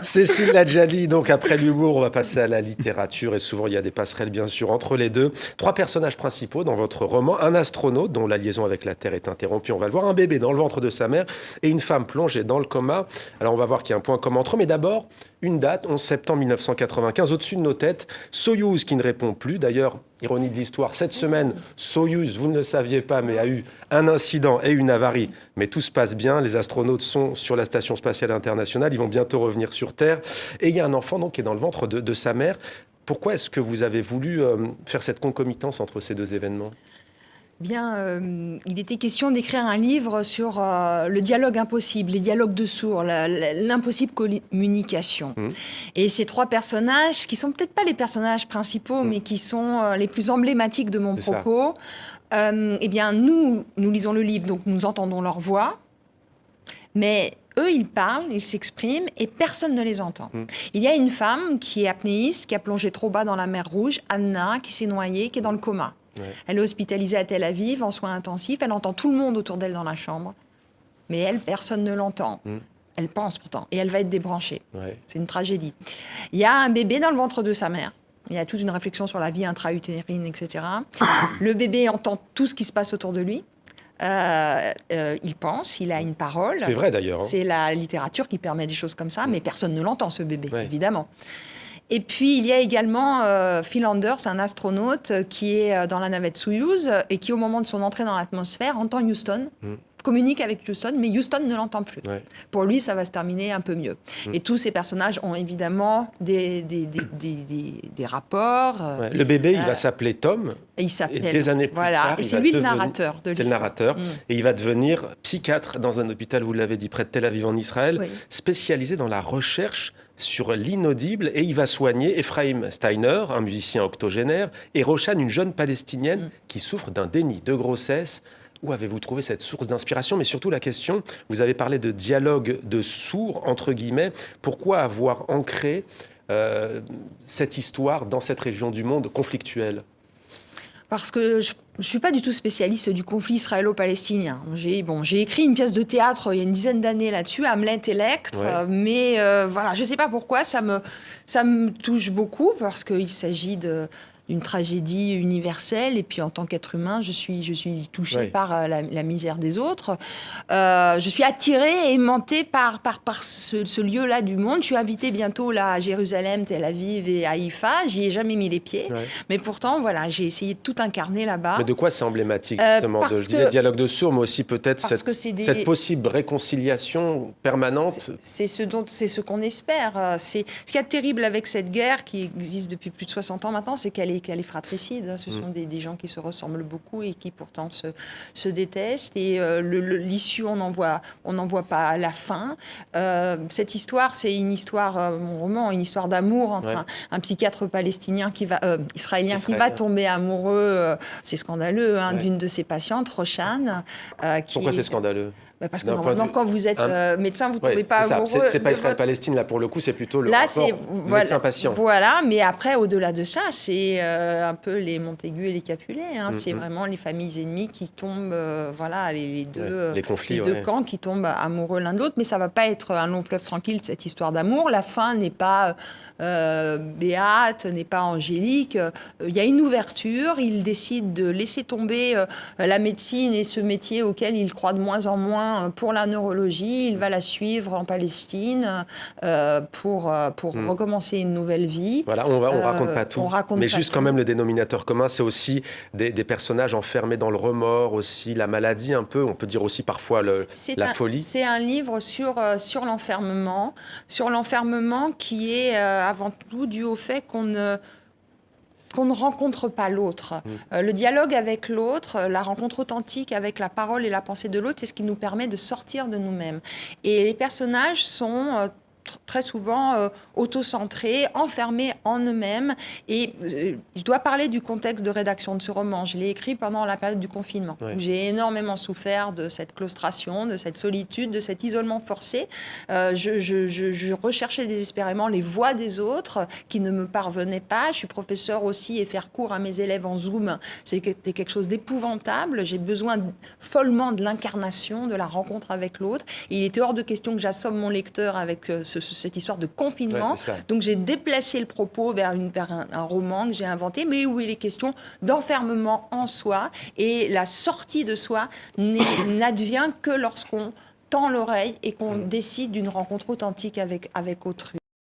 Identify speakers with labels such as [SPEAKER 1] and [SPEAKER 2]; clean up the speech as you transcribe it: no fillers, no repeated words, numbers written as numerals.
[SPEAKER 1] Cécile l'a déjà dit, donc après l'humour, on va passer à la littérature et souvent il y a des passerelles bien sûr entre les deux. Trois personnages principaux dans votre roman, un astronaute dont la liaison avec la Terre est interrompue, on va le voir, un bébé dans le ventre de sa mère et une femme plongée dans le coma. Alors on va voir qu'il y a un point commun entre eux, mais d'abord une date, 11 septembre 1995, au-dessus de nos têtes, Soyouz qui ne répond plus. D'ailleurs, ironie de l'histoire, cette semaine, Soyouz, vous ne le saviez pas, mais a eu un incident et une avarie. Mais tout se passe bien, les astronautes sont sur la Station spatiale internationale, ils vont bientôt revenir sur Terre. Et il y a un enfant donc, qui est dans le ventre de sa mère. Pourquoi est-ce que vous avez voulu faire cette concomitance entre ces deux événements ?
[SPEAKER 2] Bien, il était question d'écrire un livre sur le dialogue impossible, les dialogues de sourds, l'impossible communication. Et ces trois personnages, qui sont peut-être pas les personnages principaux, mais qui sont les plus emblématiques de mon propos, eh bien, nous lisons le livre, donc nous entendons leur voix, mais eux, ils parlent, ils s'expriment et personne ne les entend. Il y a une femme qui est apnéiste, qui a plongé trop bas dans la mer Rouge, Anna, qui s'est noyée, qui est dans le coma. Elle est hospitalisée à Tel Aviv en soins intensifs. Elle entend tout le monde autour d'elle dans la chambre. Mais elle, personne ne l'entend. Elle pense pourtant. Et elle va être débranchée. C'est une tragédie. Il y a un bébé dans le ventre de sa mère. Il y a toute une réflexion sur la vie intra-utérine, etc. Le bébé entend tout ce qui se passe autour de lui. Il pense, il a une parole.
[SPEAKER 1] C'est vrai d'ailleurs.
[SPEAKER 2] C'est la littérature qui permet des choses comme ça. Mais personne ne l'entend, ce bébé, évidemment. Et puis, il y a également Phil Anders, un astronaute qui est dans la navette Soyouz et qui, au moment de son entrée dans l'atmosphère, entend Houston, communique avec Houston, mais Houston ne l'entend plus. Pour lui, ça va se terminer un peu mieux. Et tous ces personnages ont évidemment des rapports.
[SPEAKER 1] Le bébé, il va s'appeler Tom.
[SPEAKER 2] Et il s'appelle.
[SPEAKER 1] Et des années plus tard,
[SPEAKER 2] et c'est lui le narrateur de l'histoire.
[SPEAKER 1] C'est le narrateur. Et il va devenir psychiatre dans un hôpital, vous l'avez dit, près de Tel Aviv en Israël, spécialisé dans la recherche sur l'inaudible, et il va soigner Ephraim Steiner, un musicien octogénaire, et Rochane, une jeune Palestinienne qui souffre d'un déni de grossesse. Où avez-vous trouvé cette source d'inspiration ? Mais surtout la question, vous avez parlé de dialogue de sourds, entre guillemets. Pourquoi avoir ancré cette histoire dans cette région du monde conflictuelle ?
[SPEAKER 2] Parce que je ne suis pas du tout spécialiste du conflit israélo-palestinien. J'ai écrit une pièce de théâtre il y a une dizaine d'années là-dessus, Hamlet et Lectre, mais voilà, je ne sais pas pourquoi, ça me touche beaucoup, parce qu'il s'agit d'une tragédie universelle, et puis en tant qu'être humain, je suis touchée par la misère des autres. Je suis attirée et aimantée par ce lieu-là du monde. Je suis invitée bientôt là à Jérusalem, Tel Aviv et Haïfa. J'y ai jamais mis les pieds, mais pourtant, voilà, j'ai essayé de tout incarner là-bas.
[SPEAKER 1] Mais de quoi c'est emblématique, justement, de dialogue de sourds, mais aussi peut-être cette possible réconciliation permanente.
[SPEAKER 2] C'est ce qu'on espère. Ce qui est terrible avec cette guerre qui existe depuis plus de 60 ans maintenant, c'est qu'elle est fratricide. Ce sont des gens qui se ressemblent beaucoup et qui pourtant se détestent. Et l'issue, on n'en voit pas la fin. Cette histoire, c'est une histoire, mon roman, une histoire d'amour entre un psychiatre palestinien israélien qui va tomber amoureux, c'est scandaleux, d'une de ses patientes, Rochane.
[SPEAKER 1] Pourquoi c'est scandaleux ?
[SPEAKER 2] Parce que normalement, quand vous êtes médecin, vous ne tombez pas amoureux.
[SPEAKER 1] C'est pas Israël-Palestine, là, pour le coup, c'est plutôt le rapport médecin-patient.
[SPEAKER 2] Voilà, mais après, au-delà de ça, c'est un peu les Montaigu et les Capulet. C'est vraiment les familles ennemies qui tombent, les deux camps qui tombent amoureux l'un de l'autre. Mais ça ne va pas être un long fleuve tranquille, cette histoire d'amour. La fin n'est pas béate, n'est pas angélique. Il y a une ouverture. Il décide de laisser tomber la médecine et ce métier auquel il croit de moins en moins pour la neurologie. Il va la suivre en Palestine pour recommencer une nouvelle vie.
[SPEAKER 1] Voilà, on raconte pas tout. Mais juste quand même le dénominateur commun, c'est aussi des personnages enfermés dans le remords, aussi la maladie un peu, on peut dire aussi parfois la folie.
[SPEAKER 2] C'est un livre sur l'enfermement qui est avant tout dû au fait qu'on ne rencontre pas l'autre. Le dialogue avec l'autre, la rencontre authentique avec la parole et la pensée de l'autre, c'est ce qui nous permet de sortir de nous-mêmes. Et les personnages sont très souvent autocentrés, enfermés en eux-mêmes. Et je dois parler du contexte de rédaction de ce roman. Je l'ai écrit pendant la période du confinement, où j'ai énormément souffert de cette claustration, de cette solitude, de cet isolement forcé. Je recherchais désespérément les voix des autres qui ne me parvenaient pas. Je suis professeure aussi et faire cours à mes élèves en Zoom, c'était quelque chose d'épouvantable. J'ai besoin follement de l'incarnation, de la rencontre avec l'autre. Et il était hors de question que j'assomme mon lecteur avec ce cette histoire de confinement.
[SPEAKER 1] Ouais, c'est ça.
[SPEAKER 2] Donc j'ai déplacé le propos vers un roman que j'ai inventé, mais où il est question d'enfermement en soi. Et la sortie de soi n'advient que lorsqu'on tend l'oreille et qu'on décide d'une rencontre authentique avec autrui.